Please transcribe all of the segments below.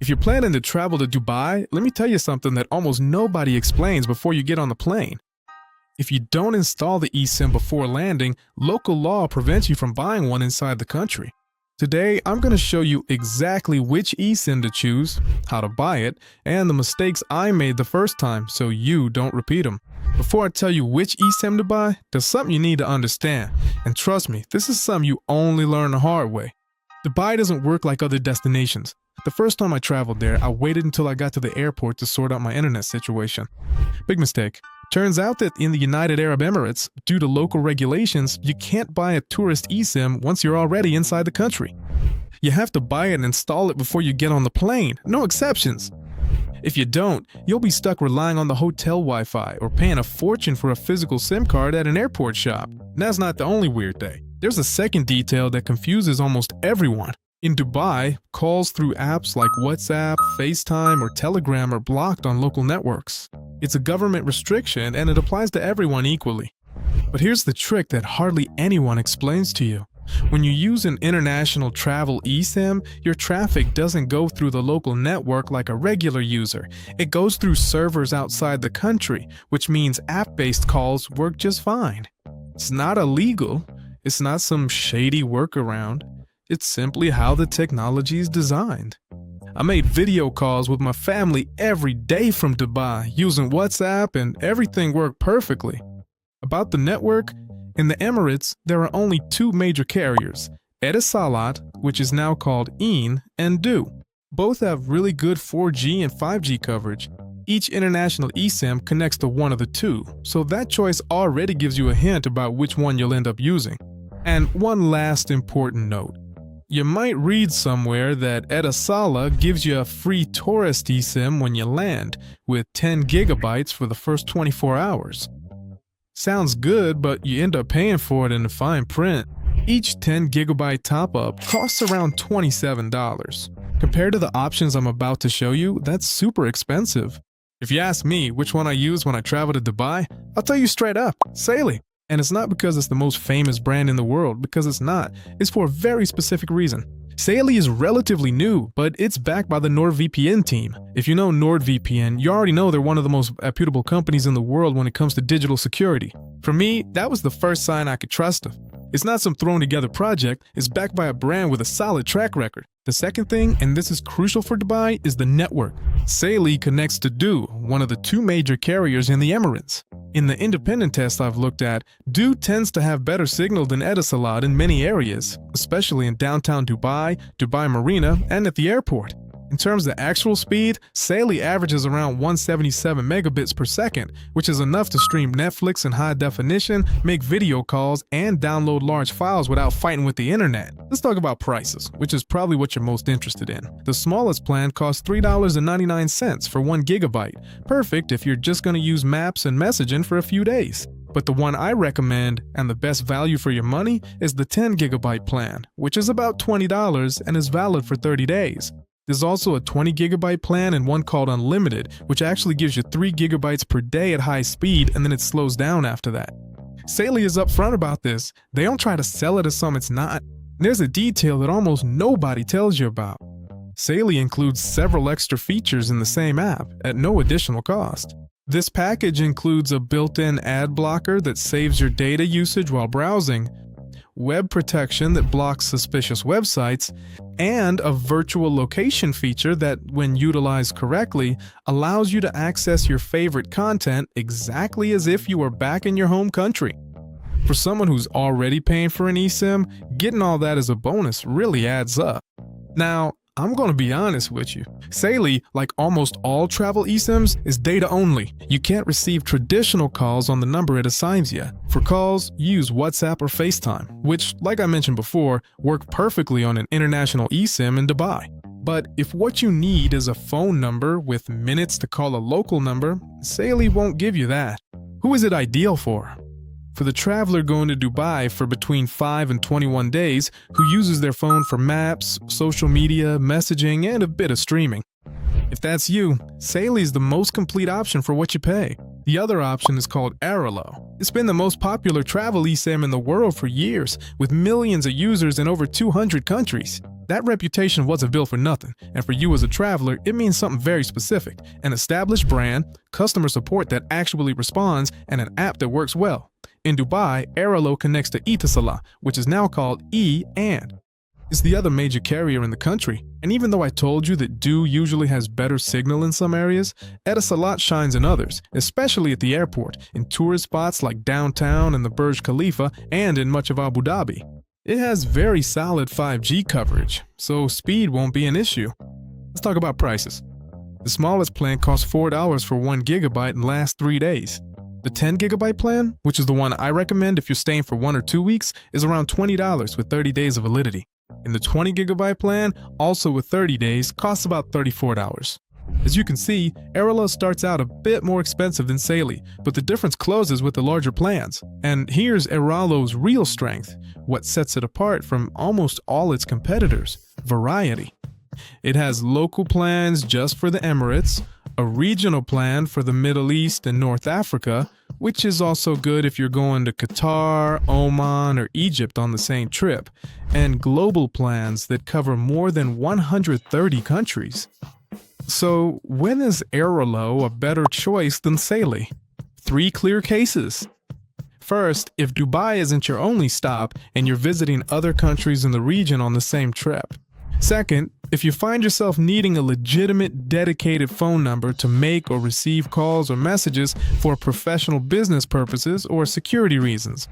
If you're planning to travel to Dubai, let me tell you something that almost nobody explains before you get on the plane. If you don't install the eSIM before landing, local law prevents you from buying one inside the country. Today, I'm going to show you exactly which eSIM to choose, how to buy it, and the mistakes I made the first time so you don't repeat them. Before I tell you which eSIM to buy, there's something you need to understand. And trust me, this is something you only learn the hard way. Dubai doesn't work like other destinations. The first time I traveled there, I waited until I got to the airport to sort out my internet situation. Big mistake. Turns out that in the United Arab Emirates, due to local regulations, you can't buy a tourist eSIM once you're already inside the country. You have to buy it and install it before you get on the plane, no exceptions. If you don't, you'll be stuck relying on the hotel Wi-Fi or paying a fortune for a physical SIM card at an airport shop. And that's not the only weird thing. There's a second detail that confuses almost everyone. In Dubai, calls through apps like WhatsApp, FaceTime, or Telegram are blocked on local networks. It's a government restriction and it applies to everyone equally. But here's the trick that hardly anyone explains to you. When you use an international travel eSIM, your traffic doesn't go through the local network like a regular user. It goes through servers outside the country, which means app-based calls work just fine. It's not illegal. It's not some shady workaround. It's simply how the technology is designed. I made video calls with my family every day from Dubai using WhatsApp and everything worked perfectly. About the network, in the Emirates, there are only two major carriers, Etisalat, which is now called eEN, and Du. Both have really good 4G and 5G coverage. Each international eSIM connects to one of the two, so that choice already gives you a hint about which one you'll end up using. And one last important note. You might read somewhere that Etisalat gives you a free tourist eSIM when you land, with 10 gigabytes for the first 24 hours. Sounds good, but you end up paying for it in the fine print. Each 10 gigabyte top-up costs around $27. Compared to the options I'm about to show you, that's super expensive. If you ask me which one I use when I travel to Dubai, I'll tell you straight up, Saley. And it's not because it's the most famous brand in the world, because it's not. It's for a very specific reason. Saley is relatively new, but it's backed by the NordVPN team. If you know NordVPN, you already know they're one of the most reputable companies in the world when it comes to digital security. For me, that was the first sign I could trust them. It's not some thrown together project, it's backed by a brand with a solid track record. The second thing, and this is crucial for Dubai, is the network. Saley connects to Du, one of the two major carriers in the Emirates. In the independent tests I've looked at, Du tends to have better signal than Etisalat in many areas, especially in downtown Dubai, Dubai Marina, and at the airport. In terms of actual speed, Saley averages around 177 megabits per second, which is enough to stream Netflix in high definition, make video calls, and download large files without fighting with the internet. Let's talk about prices, which is probably what you're most interested in. The smallest plan costs $3.99 for 1 gigabyte, perfect if you're just going to use maps and messaging for a few days. But the one I recommend, and the best value for your money, is the 10 gigabyte plan, which is about $20 and is valid for 30 days. There's also a 20 gigabyte plan and one called Unlimited, which actually gives you 3 gigabytes per day at high speed and then it slows down after that. Saley is upfront about this. They don't try to sell it as something it's not. There's a detail that almost nobody tells you about. Saley includes several extra features in the same app at no additional cost. This package includes a built-in ad blocker that saves your data usage while browsing, web protection that blocks suspicious websites, and a virtual location feature that, when utilized correctly, allows you to access your favorite content exactly as if you were back in your home country. For someone who's already paying for an eSIM, getting all that as a bonus really adds up. Now, I'm going to be honest with you. Saley, like almost all travel eSIMs, is data only. You can't receive traditional calls on the number it assigns you. For calls, use WhatsApp or FaceTime, which, like I mentioned before, work perfectly on an international eSIM in Dubai. But if what you need is a phone number with minutes to call a local number, Saley won't give you that. Who is it ideal for? For the traveler going to Dubai for between 5 and 21 days who uses their phone for maps, social media, messaging, and a bit of streaming. If that's you, Saley is the most complete option for what you pay. The other option is called Airalo. It's been the most popular travel eSIM in the world for years, with millions of users in over 200 countries. That reputation wasn't built for nothing, and for you as a traveler, it means something very specific: an established brand, customer support that actually responds, and an app that works well. In Dubai, Airalo connects to Etisalat, which is now called E&. It's the other major carrier in the country, and even though I told you that Du usually has better signal in some areas, Etisalat shines in others, especially at the airport, in tourist spots like downtown and the Burj Khalifa, and in much of Abu Dhabi. It has very solid 5G coverage, so speed won't be an issue. Let's talk about prices. The smallest plan costs $4 for 1 gigabyte and lasts 3 days. The 10 gigabyte plan, which is the one I recommend if you're staying for 1 or 2 weeks, is around $20 with 30 days of validity. And the 20 gigabyte plan, also with 30 days, costs about $34. As you can see, Airalo starts out a bit more expensive than Saley, but the difference closes with the larger plans. And here's Airalo's real strength, what sets it apart from almost all its competitors: variety. It has local plans just for the Emirates, a regional plan for the Middle East and North Africa, which is also good if you're going to Qatar, Oman, or Egypt on the same trip, and global plans that cover more than 130 countries. So when is Airalo a better choice than Saley? 3 clear cases. First, if Dubai isn't your only stop and you're visiting other countries in the region on the same trip. Second, if you find yourself needing a legitimate, dedicated phone number to make or receive calls or messages for professional business purposes or security reasons.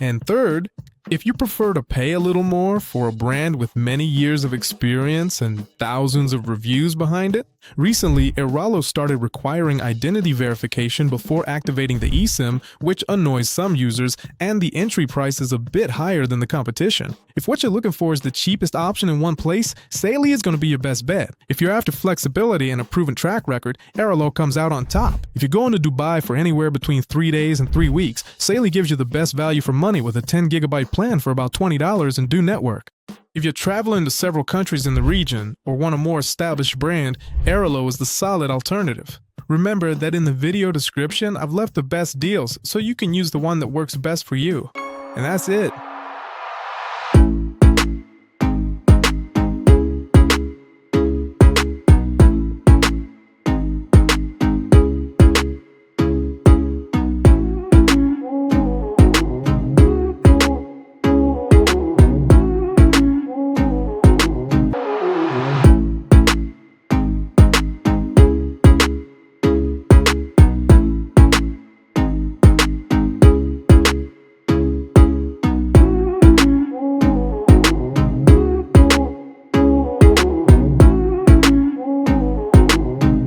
And third, if you prefer to pay a little more for a brand with many years of experience and thousands of reviews behind it. Recently, Airalo started requiring identity verification before activating the eSIM, which annoys some users, and the entry price is a bit higher than the competition. If what you're looking for is the cheapest option in one place, Saley is going to be your best bet. If you're after flexibility and a proven track record, Airalo comes out on top. If you're going to Dubai for anywhere between 3 days and 3 weeks, Saley gives you the best value for money with a 10 gigabyte plan for about $20 in Du Network. If you're traveling to several countries in the region or want a more established brand, Airalo is the solid alternative. Remember that in the video description, I've left the best deals so you can use the one that works best for you. And that's it.